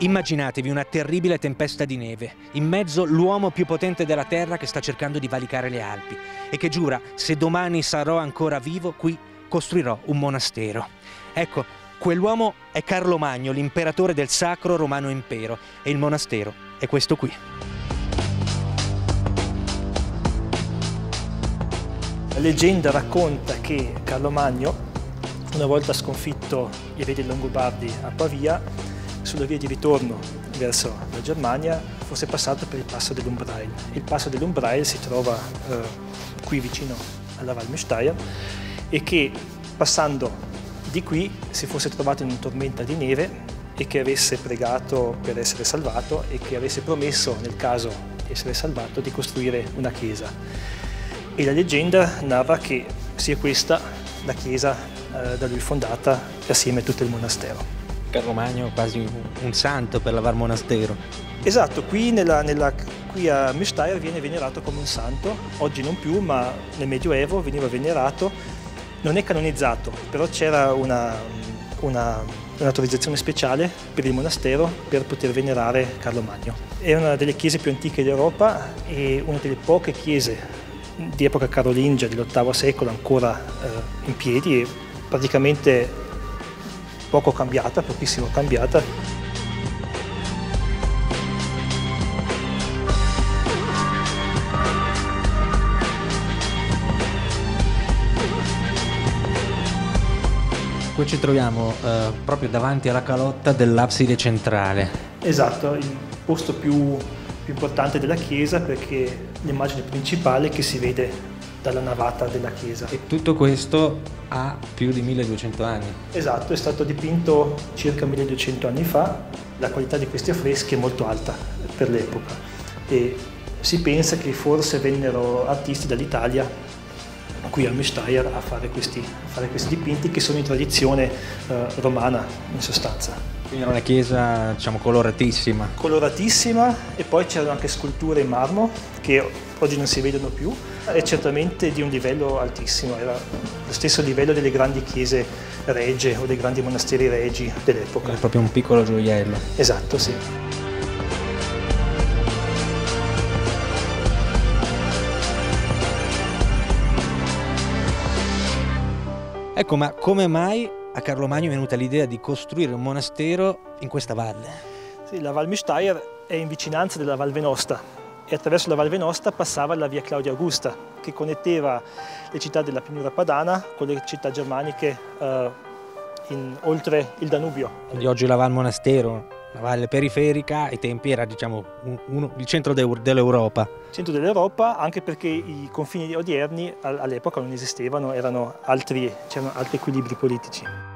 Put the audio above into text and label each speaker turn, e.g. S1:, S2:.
S1: Immaginatevi una terribile tempesta di neve, in mezzo l'uomo più potente della Terra che sta cercando di valicare le Alpi e che giura: se domani sarò ancora vivo, qui costruirò un monastero. Ecco, quell'uomo è Carlo Magno, l'imperatore del Sacro Romano Impero, e il monastero è questo qui.
S2: La leggenda racconta che Carlo Magno, una volta sconfitto gli eredi longobardi a Pavia, sulla via di ritorno verso la Germania fosse passato per il passo dell'Umbrail. Il passo dell'Umbrail si trova qui vicino alla Val Müstair e che passando di qui si fosse trovato in una tormenta di neve e che avesse pregato per essere salvato e che avesse promesso, nel caso di essere salvato, di costruire una chiesa. E la leggenda narra che sia questa la chiesa da lui fondata assieme a tutto il monastero.
S1: Carlo Magno quasi un santo per la Val Monastero.
S2: Esatto, qui a Müstair viene venerato come un santo, oggi non più, ma nel Medioevo veniva venerato, non è canonizzato, però c'era un'autorizzazione speciale per il monastero per poter venerare Carlo Magno. È una delle chiese più antiche d'Europa e una delle poche chiese di epoca carolingia dell'VIII secolo ancora in piedi e praticamente poco cambiata, pochissimo cambiata.
S1: Qui ci troviamo proprio davanti alla calotta dell'abside centrale.
S2: Esatto, il posto più importante della chiesa perché l'immagine principale che si vede dalla navata della chiesa.
S1: E tutto questo ha più di 1200 anni.
S2: Esatto, è stato dipinto circa 1200 anni fa, la qualità di questi affreschi è molto alta per l'epoca e si pensa che forse vennero artisti dall'Italia qui a Müstair a fare questi dipinti che sono in tradizione romana in sostanza.
S1: Quindi era una chiesa, diciamo, coloratissima.
S2: Coloratissima e poi c'erano anche sculture in marmo che oggi non si vedono più e certamente di un livello altissimo, era lo stesso livello delle grandi chiese regie o dei grandi monasteri regi dell'epoca.
S1: È proprio un piccolo gioiello.
S2: Esatto, sì.
S1: Ecco, ma come mai a Carlo Magno è venuta l'idea di costruire un monastero in questa valle?
S2: Sì, la Val Müstair è in vicinanza della Val Venosta e attraverso la Val Venosta passava la via Claudia Augusta che connetteva le città della pianura padana con le città germaniche oltre il Danubio.
S1: Quindi oggi la Val Monastero, la valle periferica, ai tempi era, diciamo, il centro dell'Europa.
S2: Centro dell'Europa, anche perché i confini odierni all'epoca non esistevano, c'erano altri equilibri politici.